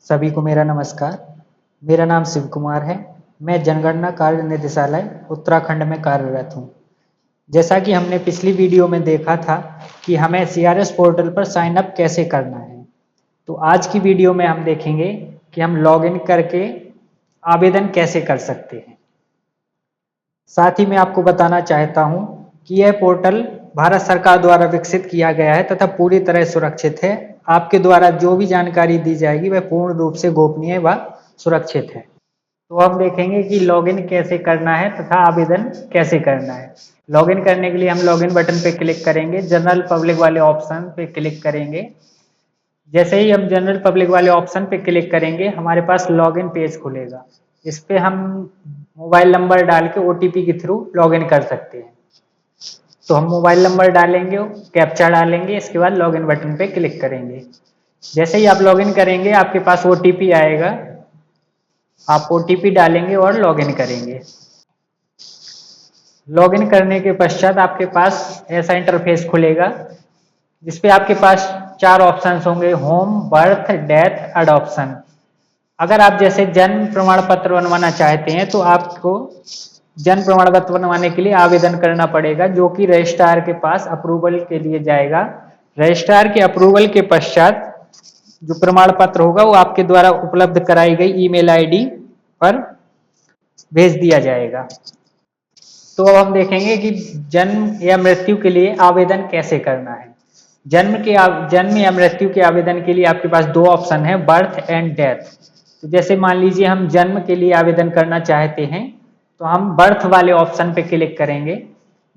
सभी को मेरा नमस्कार। मेरा नाम शिव कुमार है। मैं जनगणना कार्य निदेशालय उत्तराखंड में कार्यरत हूँ। जैसा कि हमने पिछली वीडियो में देखा था कि हमें सीआरएस पोर्टल पर साइन अप कैसे करना है, तो आज की वीडियो में हम देखेंगे कि हम लॉगिन करके आवेदन कैसे कर सकते हैं। साथ ही मैं आपको बताना चाहता हूँ कि यह पोर्टल भारत सरकार द्वारा विकसित किया गया है तथा पूरी तरह सुरक्षित है। आपके द्वारा जो भी जानकारी दी जाएगी वह पूर्ण रूप से गोपनीय व सुरक्षित है। तो हम देखेंगे कि लॉगिन कैसे करना है तथा आवेदन कैसे करना है। लॉगिन करने के लिए हम लॉगिन बटन पे क्लिक करेंगे, जनरल पब्लिक वाले ऑप्शन पे क्लिक करेंगे। जैसे ही हम जनरल पब्लिक वाले ऑप्शन पे क्लिक करेंगे हमारे पास लॉगिन पेज खुलेगा। इस पे हम मोबाइल नंबर डाल के ओटीपी के थ्रू लॉगिन कर सकते हैं। तो हम मोबाइल नंबर डालेंगे, कैप्चा डालेंगे, इसके बाद लॉगिन बटन पे क्लिक करेंगे। जैसे ही आप लॉगिन करेंगे आपके पास ओटीपी आएगा, आप ओटीपी डालेंगे और लॉगिन करेंगे। लॉगिन करने के पश्चात आपके पास ऐसा इंटरफेस खुलेगा जिसपे आपके पास 4 ऑप्शंस होंगे, होम, बर्थ, डेथ, अडॉप्शन। अगर आप जैसे जन्म प्रमाण पत्र बनवाना चाहते हैं तो आपको जन्म प्रमाण पत्र बनवाने के लिए आवेदन करना पड़ेगा, जो कि रजिस्ट्रार के पास अप्रूवल के लिए जाएगा। रजिस्ट्रार के अप्रूवल के पश्चात जो प्रमाण पत्र होगा वो आपके द्वारा उपलब्ध कराई गई ईमेल आईडी पर भेज दिया जाएगा। तो अब हम देखेंगे कि जन्म या मृत्यु के लिए आवेदन कैसे करना है। जन्म या मृत्यु के आवेदन के लिए आपके पास 2 ऑप्शन है, बर्थ एंड डेथ। तो जैसे मान लीजिए हम जन्म के लिए आवेदन करना चाहते हैं तो हम बर्थ वाले ऑप्शन पे क्लिक करेंगे।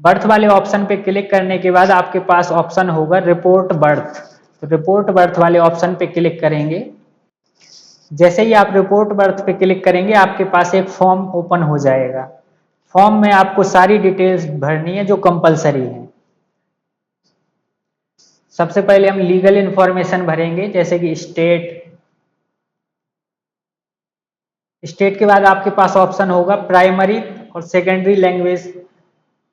बर्थ वाले ऑप्शन पे क्लिक करने के बाद आपके पास ऑप्शन होगा रिपोर्ट बर्थ। तो रिपोर्ट बर्थ वाले ऑप्शन पे क्लिक करेंगे। जैसे ही आप रिपोर्ट बर्थ पे क्लिक करेंगे आपके पास एक फॉर्म ओपन हो जाएगा। फॉर्म में आपको सारी डिटेल्स भरनी है जो कंपलसरी है। सबसे पहले हम लीगल इंफॉर्मेशन भरेंगे, जैसे कि स्टेट के बाद आपके पास ऑप्शन होगा प्राइमरी और सेकेंडरी लैंग्वेज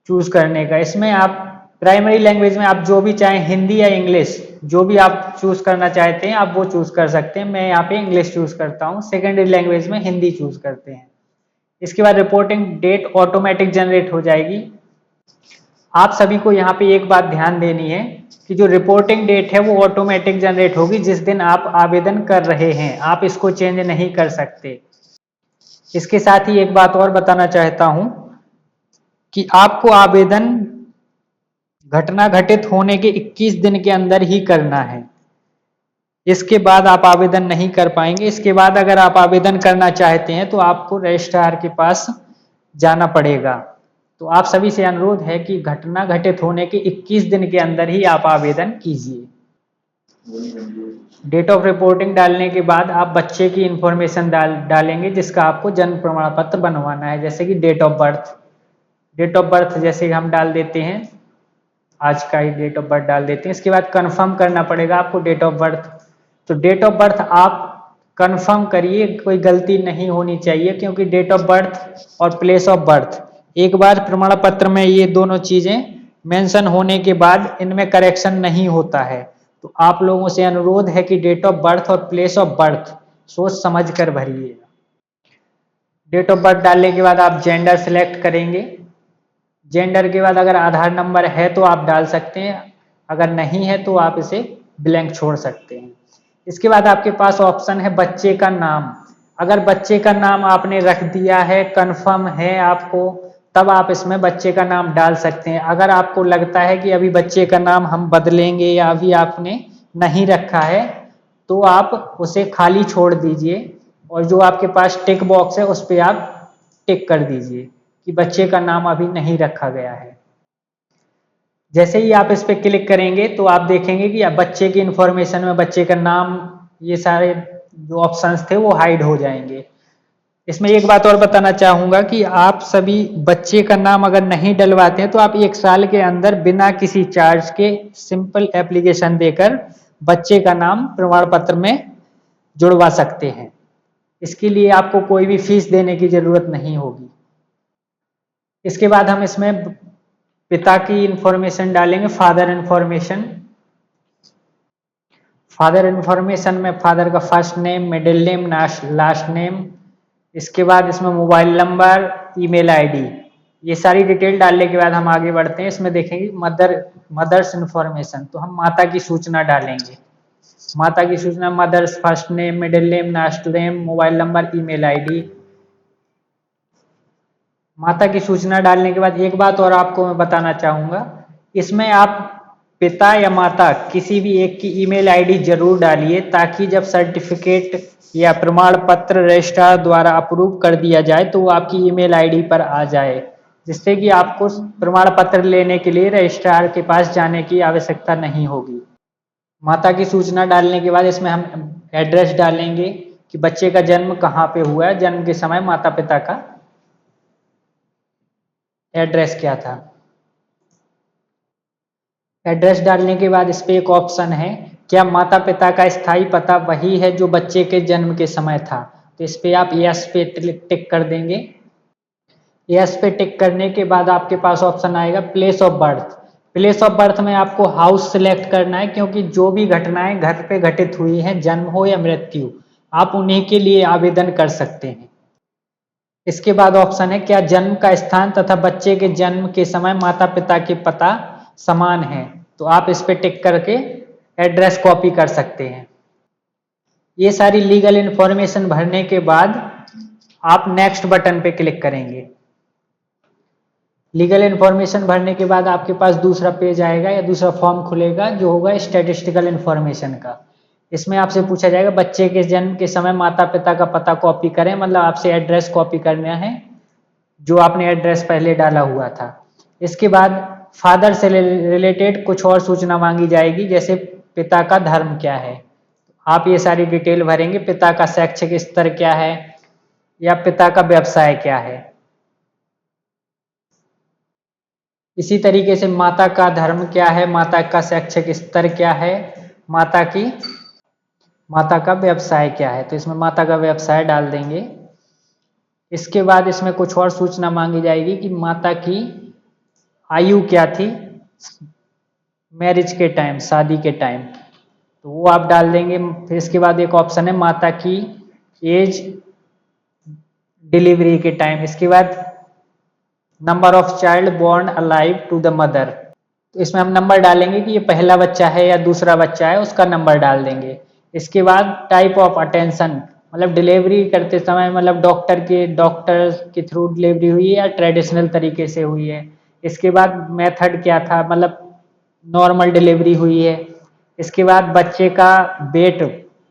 चूज करने का। इसमें आप प्राइमरी लैंग्वेज में आप जो भी चाहें, हिंदी या इंग्लिश, जो भी आप चूज करना चाहते हैं आप वो चूज कर सकते हैं। मैं यहाँ पे इंग्लिश चूज करता हूँ। सेकेंडरी लैंग्वेज में हिंदी चूज करते हैं। इसके बाद रिपोर्टिंग डेट ऑटोमेटिक जनरेट हो जाएगी। आप सभी को यहाँ पे एक बात ध्यान देनी है कि जो रिपोर्टिंग डेट है वो ऑटोमेटिक जनरेट होगी जिस दिन आप आवेदन कर रहे हैं, आप इसको चेंज नहीं कर सकते। इसके साथ ही एक बात और बताना चाहता हूं कि आपको आवेदन घटना घटित होने के 21 दिन के अंदर ही करना है। इसके बाद आप आवेदन नहीं कर पाएंगे। इसके बाद अगर आप आवेदन करना चाहते हैं तो आपको रजिस्ट्रार के पास जाना पड़ेगा। तो आप सभी से अनुरोध है कि घटना घटित होने के 21 दिन के अंदर ही आप आवेदन कीजिए। डेट ऑफ रिपोर्टिंग डालने के बाद आप बच्चे की इंफॉर्मेशन डालेंगे जिसका आपको जन्म प्रमाण पत्र बनवाना है, जैसे कि date of birth. Date of birth जैसे हम डाल देते हैं, आज का ही डेट ऑफ बर्थ डाल देते हैं। इसके बाद कंफर्म करना पड़ेगा आपको डेट ऑफ बर्थ। तो डेट ऑफ बर्थ आप कंफर्म करिए, कोई गलती नहीं होनी चाहिए, क्योंकि डेट ऑफ बर्थ और प्लेस ऑफ बर्थ एक बार प्रमाण पत्र में ये दोनों चीजें मेंशन होने के बाद इनमें करेक्शन नहीं होता है। तो आप लोगों से अनुरोध है कि डेट ऑफ बर्थ और प्लेस ऑफ बर्थ सोच समझ कर भरिए। डेट ऑफ बर्थ डालने के बाद आप जेंडर सिलेक्ट करेंगे। जेंडर के बाद अगर आधार नंबर है तो आप डाल सकते हैं, अगर नहीं है तो आप इसे ब्लैंक छोड़ सकते हैं। इसके बाद आपके पास ऑप्शन है बच्चे का नाम। अगर बच्चे का नाम आपने रख दिया है, कंफर्म है आपको, तब आप इसमें बच्चे का नाम डाल सकते हैं। अगर आपको लगता है कि अभी बच्चे का नाम हम बदलेंगे या अभी आपने नहीं रखा है तो आप उसे खाली छोड़ दीजिए और जो आपके पास टिक बॉक्स है उस पर आप टिक कर दीजिए कि बच्चे का नाम अभी नहीं रखा गया है। जैसे ही आप इस पर क्लिक करेंगे तो आप देखेंगे कि अब बच्चे की इंफॉर्मेशन में बच्चे का नाम, ये सारे जो ऑप्शंस थे वो हाइड हो जाएंगे। इसमें एक बात और बताना चाहूंगा कि आप सभी बच्चे का नाम अगर नहीं डलवाते हैं तो आप 1 साल के अंदर बिना किसी चार्ज के सिंपल एप्लीकेशन देकर बच्चे का नाम प्रमाण पत्र में जुड़वा सकते हैं। इसके लिए आपको कोई भी फीस देने की जरूरत नहीं होगी। इसके बाद हम इसमें पिता की इंफॉर्मेशन डालेंगे, फादर इंफॉर्मेशन। फादर इन्फॉर्मेशन में फादर का first name, middle name, last name, इसके बाद इसमें मोबाइल नंबर, ईमेल आईडी, ये सारी डिटेल डालने के बाद हम आगे बढ़ते हैं। इसमें देखेंगे मदर्स इन्फॉर्मेशन, तो हम माता की सूचना डालेंगे। माता की सूचना, mother's first name, middle name, last name, mobile number, email ID. माता की सूचना डालने के बाद एक बात और आपको मैं बताना चाहूंगा, इसमें आप पिता या माता किसी भी एक की ईमेल आईडी जरूर डालिए, ताकि जब सर्टिफिकेट या प्रमाण पत्र रजिस्ट्रार द्वारा अप्रूव कर दिया जाए तो वो आपकी ईमेल आईडी पर आ जाए, जिससे कि आपको प्रमाण पत्र लेने के लिए रजिस्ट्रार के पास जाने की आवश्यकता नहीं होगी। माता की सूचना डालने के बाद इसमें हम एड्रेस डालेंगे कि बच्चे का जन्म कहाँ पे हुआ है, जन्म के समय माता पिता का एड्रेस क्या था। एड्रेस डालने के बाद इस पे एक ऑप्शन है, क्या माता पिता का स्थायी पता वही है जो बच्चे के जन्म के समय था, तो इस पे आप यस पे टिक कर देंगे। यस पे टिक करने के बाद आपके पास ऑप्शन आएगा place of birth. Place of birth में आपको हाउस सिलेक्ट करना है, क्योंकि जो भी घटनाएं घर पे घटित हुई हैं, जन्म हो या मृत्यु, आप उन्हीं के लिए आवेदन कर सकते हैं। इसके बाद ऑप्शन है क्या जन्म का स्थान तथा बच्चे के जन्म के समय माता पिता के पता समान है, तो आप इस पे टिक करके एड्रेस कॉपी कर सकते हैं। ये सारी लीगल इंफॉर्मेशन भरने के बाद आप नेक्स्ट बटन पे क्लिक करेंगे। लीगल इंफॉर्मेशन भरने के बाद आपके पास दूसरा पेज आएगा या दूसरा फॉर्म खुलेगा, जो होगा स्टैटिस्टिकल इंफॉर्मेशन का। इसमें आपसे पूछा जाएगा बच्चे के जन्म के समय माता पिता का पता कॉपी करें, मतलब आपसे एड्रेस कॉपी करना है जो आपने एड्रेस पहले डाला हुआ था। इसके बाद फादर से रिलेटेड कुछ और सूचना मांगी जाएगी, जैसे पिता का धर्म क्या है, आप ये सारी डिटेल भरेंगे। पिता का शैक्षिक स्तर क्या है या पिता का व्यवसाय क्या है। इसी तरीके से माता का धर्म क्या है, माता का शैक्षिक स्तर क्या है, माता का व्यवसाय क्या है, तो इसमें माता का व्यवसाय डाल देंगे। इसके बाद इसमें कुछ और सूचना मांगी जाएगी कि माता की आयु क्या थी मैरिज के टाइम, शादी के टाइम, तो वो आप डाल देंगे। फिर इसके बाद एक ऑप्शन है माता की एज डिलीवरी के टाइम। इसके बाद number of child born alive to the mother, तो इसमें हम नंबर डालेंगे कि ये पहला बच्चा है या दूसरा बच्चा है, उसका नंबर डाल देंगे। इसके बाद टाइप ऑफ अटेंशन, मतलब डिलीवरी करते समय मतलब डॉक्टर के थ्रू डिलीवरी हुई है या ट्रेडिशनल तरीके से हुई है। इसके बाद मेथड क्या था, मतलब नॉर्मल डिलीवरी हुई है। इसके बाद बच्चे का वेट,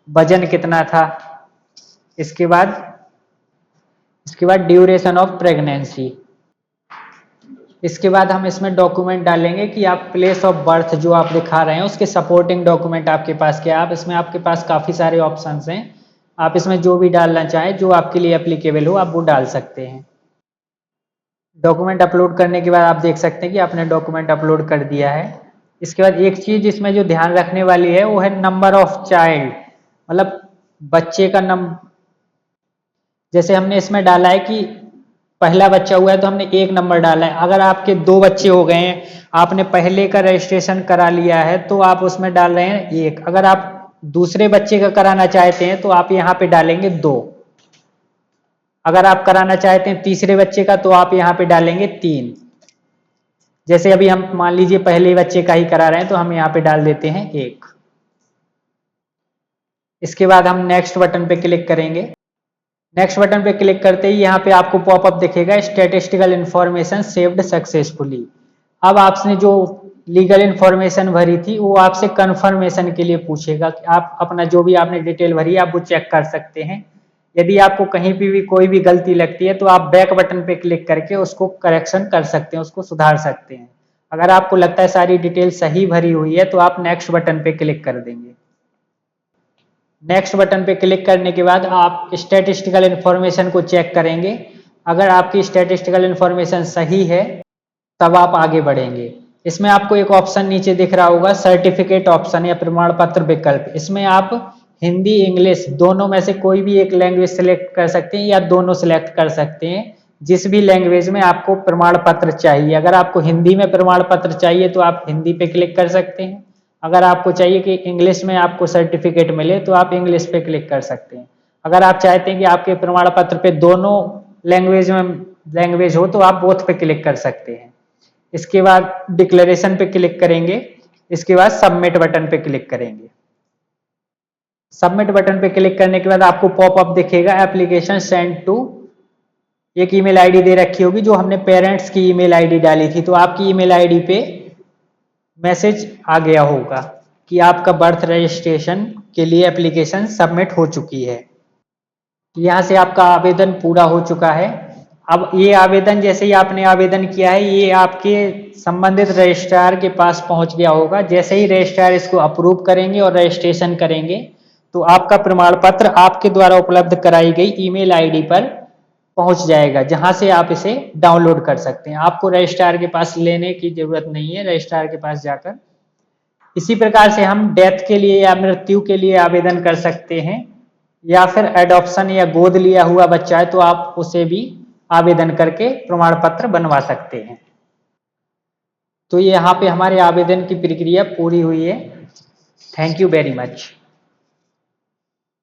वजन कितना था। इसके बाद ड्यूरेशन ऑफ प्रेगनेंसी। इसके बाद हम इसमें डॉक्यूमेंट डालेंगे कि आप प्लेस ऑफ बर्थ जो आप दिखा रहे हैं उसके सपोर्टिंग डॉक्यूमेंट आपके पास क्या है। आप इसमें आपके पास काफ़ी सारे ऑप्शंस हैं, आप इसमें जो भी डालना चाहें, जो आपके लिए एप्लीकेबल हो आप वो डाल सकते हैं। डॉक्यूमेंट अपलोड करने के बाद आप देख सकते हैं कि आपने डॉक्यूमेंट अपलोड कर दिया है। इसके बाद एक चीज़ इसमें जो ध्यान रखने वाली है वो है नंबर ऑफ चाइल्ड, मतलब बच्चे का नंबर। जैसे हमने इसमें डाला है कि पहला बच्चा हुआ है तो हमने एक नंबर डाला है। अगर आपके दो बच्चे हो गए हैं, आपने पहले का रजिस्ट्रेशन करा लिया है, तो आप उसमें डाल रहे हैं एक। अगर आप दूसरे बच्चे का कराना चाहते हैं तो आप यहाँ पे डालेंगे 2। अगर आप कराना चाहते हैं तीसरे बच्चे का तो आप यहाँ पे डालेंगे 3। जैसे अभी हम मान लीजिए पहले बच्चे का ही करा रहे हैं तो हम यहाँ पे डाल देते हैं 1। इसके बाद हम नेक्स्ट बटन पे क्लिक करेंगे। नेक्स्ट बटन पे क्लिक करते ही यहाँ पे आपको पॉपअप दिखेगा स्टैटिस्टिकल इंफॉर्मेशन सेव्ड सक्सेसफुली। अब आपने जो लीगल इंफॉर्मेशन भरी थी वो आपसे कंफर्मेशन के लिए पूछेगा कि आप अपना जो भी आपने डिटेल भरी है आप वो चेक कर सकते हैं। यदि आपको कहीं पे भी कोई भी गलती लगती है तो आप बैक बटन पे क्लिक करके उसको करेक्शन कर सकते हैं, उसको सुधार सकते हैं। अगर आपको लगता है सारी डिटेल सही भरी हुई है तो आप नेक्स्ट बटन पे क्लिक कर देंगे। नेक्स्ट बटन पे क्लिक करने के बाद आप स्टैटिस्टिकल इंफॉर्मेशन को चेक करेंगे। अगर आपकी स्टैटिस्टिकल इंफॉर्मेशन सही है तब आप आगे बढ़ेंगे। इसमें आपको एक ऑप्शन नीचे दिख रहा होगा सर्टिफिकेट ऑप्शन या प्रमाण पत्र विकल्प। इसमें आप हिंदी इंग्लिश दोनों में से कोई भी एक लैंग्वेज सिलेक्ट कर सकते हैं या दोनों सिलेक्ट कर सकते हैं, जिस भी लैंग्वेज में आपको प्रमाण पत्र चाहिए। अगर आपको हिंदी में प्रमाण पत्र चाहिए तो आप हिंदी पे क्लिक कर सकते हैं। अगर आपको चाहिए कि इंग्लिश में आपको सर्टिफिकेट मिले तो आप इंग्लिश पे क्लिक कर सकते हैं। अगर आप चाहते हैं कि आपके प्रमाण पत्र पे दोनों लैंग्वेज हो तो आप बोथ पे क्लिक कर सकते हैं। इसके बाद डिक्लेरेशन पे क्लिक करेंगे, इसके बाद सबमिट बटन पे क्लिक करेंगे। सबमिट बटन पे क्लिक करने के बाद आपको पॉपअप दिखेगा, एप्लीकेशन सेंड टू, एक ईमेल आईडी दे रखी होगी जो हमने पेरेंट्स की ईमेल आईडी डाली थी, तो आपकी ईमेल आईडी पे मैसेज आ गया होगा कि आपका बर्थ रजिस्ट्रेशन के लिए एप्लीकेशन सबमिट हो चुकी है। यहाँ से आपका आवेदन पूरा हो चुका है। अब ये आवेदन जैसे ही आपने आवेदन किया है ये आपके संबंधित रजिस्ट्रार के पास पहुंच गया होगा। जैसे ही रजिस्ट्रार इसको अप्रूव करेंगे और रजिस्ट्रेशन करेंगे तो आपका प्रमाण पत्र आपके द्वारा उपलब्ध कराई गई ईमेल आईडी पर पहुंच जाएगा, जहां से आप इसे डाउनलोड कर सकते हैं। आपको रजिस्ट्रार के पास लेने की जरूरत नहीं है, रजिस्ट्रार के पास जाकर। इसी प्रकार से हम डेथ के लिए या मृत्यु के लिए आवेदन कर सकते हैं, या फिर एडॉप्शन या गोद लिया हुआ बच्चा है तो आप उसे भी आवेदन करके प्रमाण पत्र बनवा सकते हैं। तो ये यहाँ पे हमारे आवेदन की प्रक्रिया पूरी हुई है। Thank you very much.